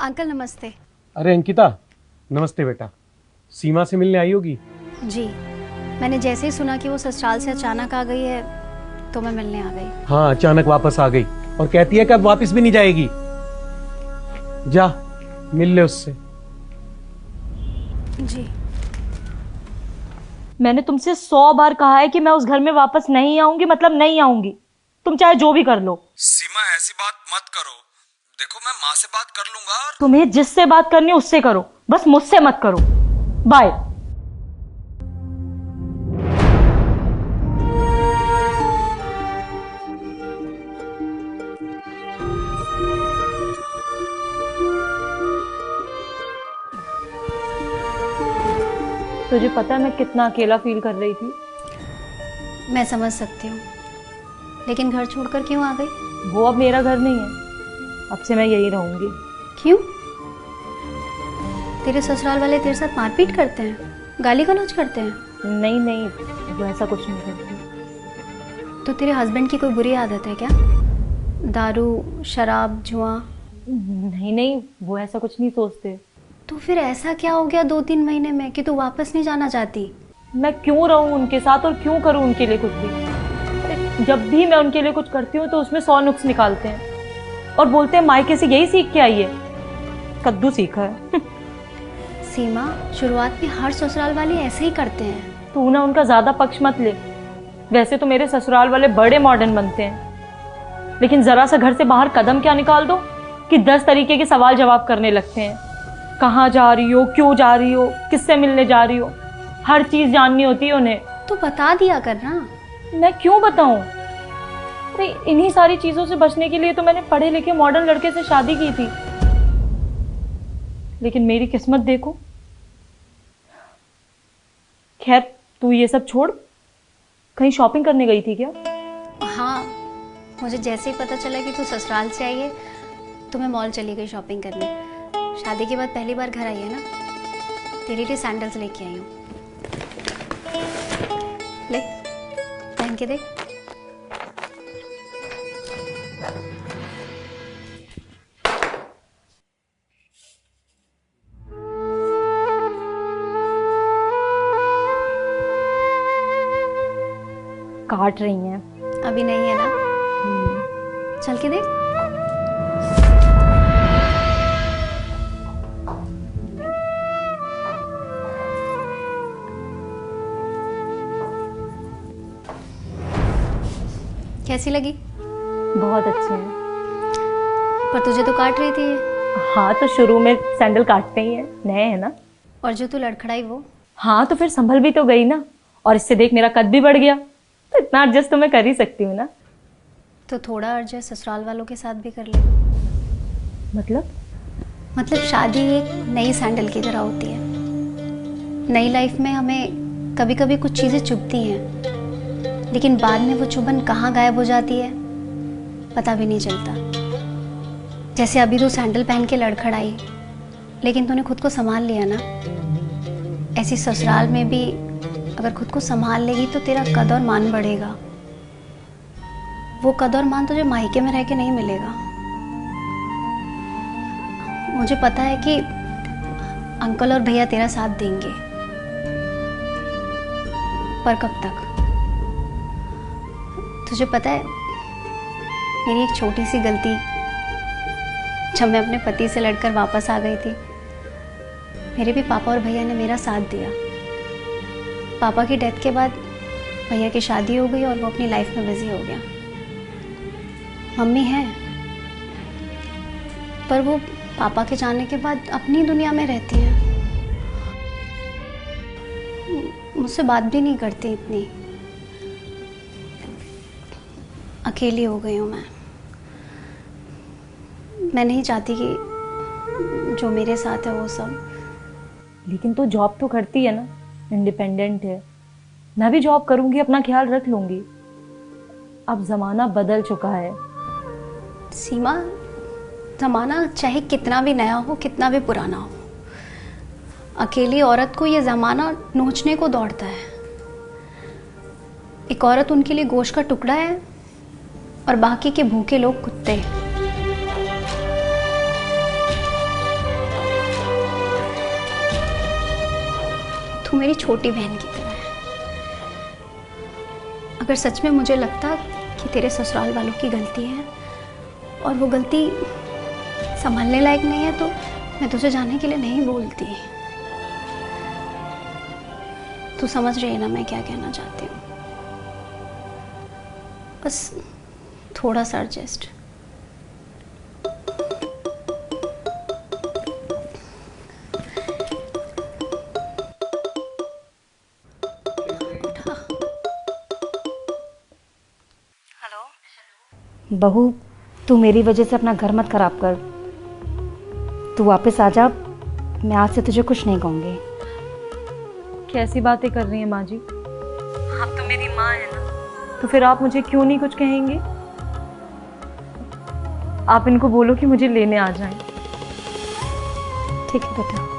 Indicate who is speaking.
Speaker 1: Uncle नमस्ते।
Speaker 2: अरे अंकिता, नमस्ते बेटा। सीमा से मिलने आई होगी?
Speaker 1: जी, मैंने जैसे ही सुना कि वो ससुराल से अचानक आ गई है तो मैं मिलने आ गई।
Speaker 2: हाँ, अचानक वापस आ गई और कहती है कि अब वापस भी नहीं जाएगी। जा मिल ले उससे।
Speaker 1: जी,
Speaker 3: मैंने तुमसे 100 बार कहा है कि मैं उस घर में वापस नहीं आऊंगी, मतलब नहीं आऊंगी। तुम चाहे जो भी कर लो।
Speaker 4: सीमा ऐसी बात मत करो। देखो मैं माँ से बात कर लूंगा और
Speaker 3: तुम्हें जिससे बात करनी है उससे करो, बस मुझसे मत करो। बाय। तुझे पता है मैं कितना अकेला फील कर रही थी?
Speaker 1: मैं समझ सकती हूँ, लेकिन घर छोड़कर क्यों आ गई?
Speaker 3: वो अब मेरा घर नहीं है, अब से मैं यही रहूंगी।
Speaker 1: क्यों? तेरे ससुराल वाले तेरे साथ मारपीट करते हैं, गाली गलौज करते हैं?
Speaker 3: नहीं नहीं, वो ऐसा कुछ नहीं करती।
Speaker 1: तो तेरे हस्बैंड की कोई बुरी आदत है क्या? दारू, शराब, जुआ?
Speaker 3: नहीं नहीं, वो ऐसा कुछ नहीं सोचते।
Speaker 1: तो फिर ऐसा क्या हो गया 2-3 महीने में कि तू वापस नहीं जाना चाहती?
Speaker 3: मैं क्यों रहूं उनके साथ और क्यों करूं उनके लिए कुछ भी? अरे जब भी मैं उनके लिए कुछ करती हूँ तो उसमें 100 नुक्स निकालते हैं और बोलते हैं मायके से यही सीख के आई है। कद्दू सीखा है।
Speaker 1: सीमा, शुरुआत में हर ससुराल वाले ऐसे ही करते हैं।
Speaker 3: तू ना उनका ज्यादा पक्ष मत ले। वैसे तो मेरे ससुराल वाले बड़े मॉडर्न बनते हैं, लेकिन जरा सा घर से बाहर कदम क्या निकाल दो कि 10 तरीके के सवाल जवाब करने लगते हैं। कहाँ जा रही हो, क्यों जा रही हो, किससे मिलने जा रही हो, हर चीज जाननी होती है उन्हें।
Speaker 1: तो बता दिया कर ना।
Speaker 3: मैं क्यों बताऊं? अरे इन्हीं सारी चीजों से बचने के लिए तो मैंने पढ़े लिखे मॉडर्न लड़के से शादी की थी, लेकिन मेरी किस्मत देखो। खैर तू ये सब छोड़, कहीं शॉपिंग करने गई थी क्या?
Speaker 1: हाँ, मुझे जैसे ही पता चला कि तू ससुराल से आई है तो मैं मॉल चली गई शॉपिंग करने। शादी के बाद पहली बार घर आई है ना, तेरे लिए सैंडल्स लेके आई हूँ। ले, पहन के देख।
Speaker 3: काट रही हैं।
Speaker 1: अभी नहीं है ना, चल के देख। कैसी लगी?
Speaker 3: बहुत अच्छे हैं।
Speaker 1: पर तुझे तो काट रही थी ये।
Speaker 3: हाँ तो शुरू में सैंडल काटते ही हैं, नए हैं ना।
Speaker 1: और जो तू लड़खड़ाई वो?
Speaker 3: हाँ तो फिर संभल भी तो गई ना, और इससे देख मेरा कद भी बढ़ गया, तो इतना एडजस्ट तो मैं कर ही सकती हूँ ना।
Speaker 1: तो थोड़ा एडजस्ट ससुराल वालों के साथ भी कर ले। मतलब शादी एक नई सैंडल की तरह होती है। नई लाइफ में हमें कभी कभी कुछ चीज़ें चुभती हैं, लेकिन बाद में वो चुभन कहाँ गायब हो जाती है पता भी नहीं चलता। जैसे अभी तू सैंडल पहन के लड़खड़ाई, लेकिन तूने खुद को संभाल लिया ना। ऐसी ससुराल में भी अगर खुद को संभाल लेगी तो तेरा कद और मान बढ़ेगा। वो कद और मान तुझे मायके में रह के नहीं मिलेगा। मुझे पता है कि अंकल और भैया तेरा साथ देंगे, पर कब तक? तुझे पता है मेरी एक छोटी सी गलती, जब मैं अपने पति से लड़कर वापस आ गई थी, मेरे भी पापा और भैया ने मेरा साथ दिया। पापा की डेथ के बाद भैया की शादी हो गई और वो अपनी लाइफ में बिजी हो गया। मम्मी है, पर वो पापा के जाने के बाद अपनी दुनिया में रहती है, मुझसे बात भी नहीं करती। इतनी अकेली हो गई हूँ मैं नहीं चाहती कि जो मेरे साथ है वो सब।
Speaker 3: लेकिन तू जॉब तो करती है ना, इंडिपेंडेंट है। मैं भी जॉब करूंगी, अपना ख्याल रख लूंगी। अब जमाना बदल चुका है।
Speaker 1: सीमा, जमाना चाहे कितना भी नया हो, कितना भी पुराना हो, अकेली औरत को ये जमाना नोचने को दौड़ता है। एक औरत उनके लिए गोश्त का टुकड़ा है और बाकी के भूखे लोग कुत्ते। तू मेरी छोटी बहन की तरह है। अगर सच में मुझे लगता कि तेरे ससुराल वालों की गलती है और वो गलती संभालने लायक नहीं है, तो मैं तुझे जाने के लिए नहीं बोलती। तू समझ रही है ना मैं क्या कहना चाहती हूँ? बस थोड़ा सा एडजस्ट।
Speaker 5: बहू, तू मेरी वजह से अपना घर मत खराब कर। तू वापस आ जा, मैं आज से तुझे कुछ नहीं कहूँगी।
Speaker 3: कैसी बातें कर रही हैं माँ जी? आप तो मेरी माँ है ना, तो फिर आप मुझे क्यों नहीं कुछ कहेंगे? आप इनको बोलो कि मुझे लेने आ जाएं।
Speaker 5: ठीक है बेटा।